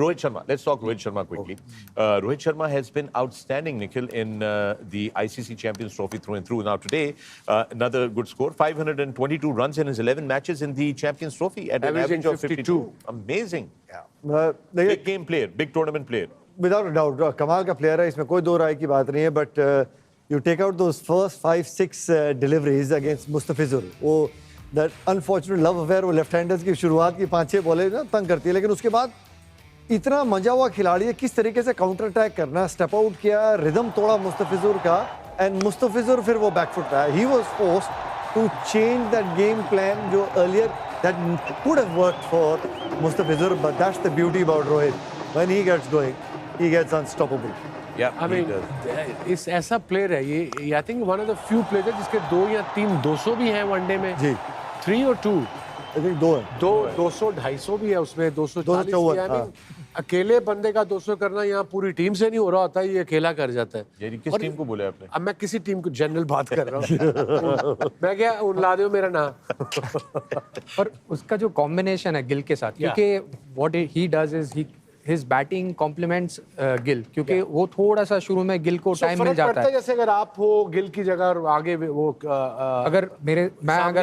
Rohit Sharma. Let's talk Rohit Sharma quickly. Rohit Sharma has been outstanding, Nikhil, in the ICC Champions Trophy through and through. Now today, another good score, 522 runs in his 11 matches in the Champions Trophy at an average of 52. Amazing. Yeah. Big game player, big tournament player. Without a doubt, कमाल का player है, इसमें कोई दो राय की बात नहीं है. But you take out those first 5-6 deliveries against Mustafizur. वो that unfortunate love affair वो left-handers की शुरुआत की 5-6 बॉलें ना तंग करती है, लेकिन उसके बाद इतना मजा हुआ खिलाड़ी है, किस तरीके से काउंटर अटैक करना, स्टेप आउट किया, रिदम तोड़ा मुस्तफिजुर का, एंड मुस्तफिजुर फिर वो बैकफुट आया. He was forced to change that game plan जो earlier that could have worked for Mustafizur, but that's the beauty about Rohit. When he gets going, he gets unstoppable. Yeah, I mean, इस ऐसा player है ये आई think one of the few player है जिसके 2 या 3 200 भी हैं वनडे में. जी. 3 और 2. I think 2 है. 200 250 भी है उसमें, 240 भी है. अकेले बंदे का 200 करना यहाँ पूरी टीम से नहीं हो रहा होता, ये अकेला कर जाता है. यानी किस टीम को बोला आपने? अब मैं किसी टीम को जनरल बात कर रहा हूँ. मैं क्या ला दो मेरा नाम. और उसका जो कॉम्बिनेशन है गिल के साथ, क्योंकि what he does is his batting complements Gill, क्योंकि वो थोड़ा सा शुरू में गिल को टाइम मिल जाता है. जैसे अगर आप हो गिल की जगह और आगे वो अगर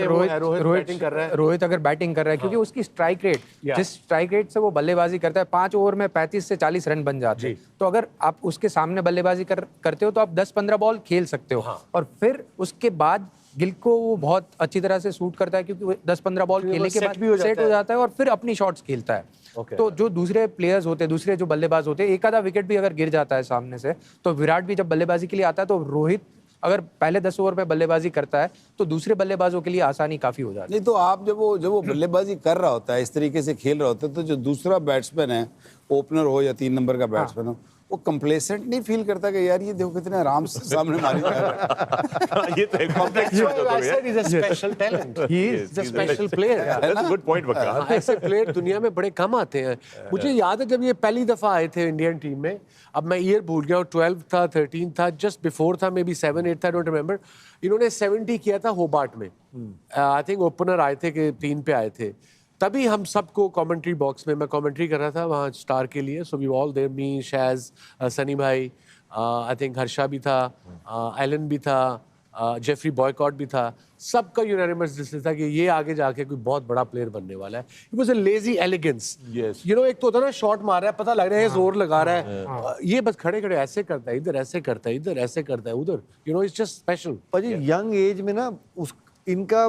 रोहित अगर बैटिंग कर रहा है, क्योंकि उसकी स्ट्राइक रेट, जिस स्ट्राइक रेट से वो बल्लेबाजी करता है, 5 ओवर में 35 से 40 रन बन जाते हैं. तो अगर आप उसके सामने बल्लेबाजी करते हो तो आप 10-15 बॉल खेल सकते हो. और फिर उसके बाद गिल को वो बहुत अच्छी तरह से सूट करता है, क्योंकि 10-15 बॉल खेलने के बाद सेट हो जाता है और फिर अपनी शॉट्स खेलता है. तो जो दूसरे प्लेयर्स होते हैं, दूसरे जो बल्लेबाज होते हैं, एक आधा विकेट भी अगर गिर जाता है सामने से, तो विराट भी जब बल्लेबाजी के लिए आता है तो रोहित अगर पहले 10 ओवर में बल्लेबाजी करता है तो दूसरे बल्लेबाजों के लिए आसानी काफी हो जाती है. नहीं तो आप जब वो बल्लेबाजी कर रहा होता है, इस तरीके से खेल रहा होता है, तो जो दूसरा बैट्समैन है, ओपनर हो या 3 नंबर का बैट्समैन हो, वो कंप्लेसेंट नहीं फील करता कि यार ये देखो कितने आराम से सामने मारी जा रहा है. ये तो एक कॉम्प्लेक्स बात हो गई है. He's a special talent. He is a special player. That's a good point, वकार. ऐसे प्लेयर दुनिया में बड़े कम आते हैं. मुझे याद है जब ये पहली दफा आए थे इंडियन टीम में, अब मैं ईयर भूल गया हूँ, 12 था 13 था, जस्ट बिफोर था, मे बी 7-8 था, डोंट रिमेंबर. इन्होंने 70 किया था होबार्ट में. आई थिंक ओपनर आए थे कि 3 पे आए थे. तभी हम सबको कमेंट्री बॉक्स में, मैं कमेंट्री कर रहा था वहाँ स्टार के लिए, सो वी ऑल देयर, मी, शैज, सनी भाई, आई थिंक हर्षा भी था, एलन भी था, जेफरी बॉयकॉट भी था. सबका यूनानिमस डिसीजन था कि ये आगे जाके कोई बहुत बड़ा प्लेयर बनने वाला है. It was a lazy elegance. You know, एक तो होता है ना, शॉट मार रहा है, पता लग रहा है जोर लगा रहा है, ये बस खड़े खड़े ऐसे करता है, इधर ऐसे करता है, इधर ऐसे करता है, उधर. You know, it's just special. पर ये यंग एज में ना इनका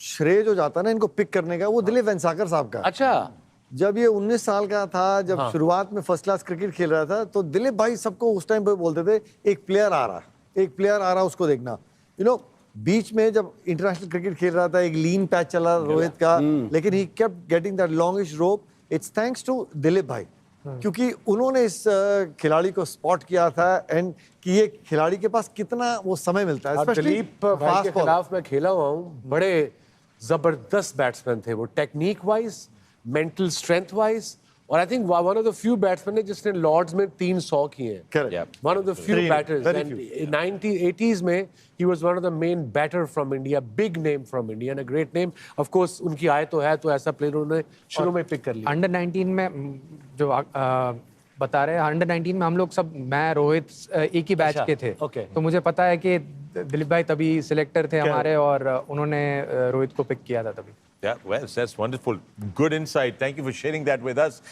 श्रेय जो जाता है ना इनको पिक करने का, वो दिलीप वेंसाकर साहब का. अच्छा. जब ये 19 साल का था, जब शुरुआत में फर्स्ट क्लास क्रिकेट खेल रहा था, तो दिलीप भाई सबको उस टाइम पे बोलते थे, एक प्लेयर आ रहा, उसको देखना. यू नो, बीच में जब इंटरनेशनल क्रिकेट खेल रहा था, एक लीन पैच चला रोहित का, लेकिन he kept getting that longish rope. It's thanks to Dilip भाई, क्योंकि उन्होंने इस खिलाड़ी को स्पॉट किया था, एंड कि ये खिलाड़ी के पास कितना वो समय मिलता है. दिलीप भाई के खिलाफ मैं खेला हुआ हूँ, बड़े जबरदस्त बैट्समैन थे वो, technique wise, mental strength wise, और I think one of the few batsman है जिसने लॉर्ड्स में 300 किए हैं. One of the few batters. 1980s में he was one of the main batter from India, big name from India and a great name. Of course उनकी आय तो है, तो ऐसा प्लेयर उन्होंने शुरू में पिक कर लिया. अंडर 19 में जो बता रहे हैं, अंडर 19 में हम लोग सब, मैं रोहित एक ही बैच के थे. तो मुझे पता है कि दिलीप भाई तभी सिलेक्टर थे हमारे, और उन्होंने रोहित को पिक किया था तभी. Yeah, well, that's wonderful. Good insight. Thank you for sharing that with us.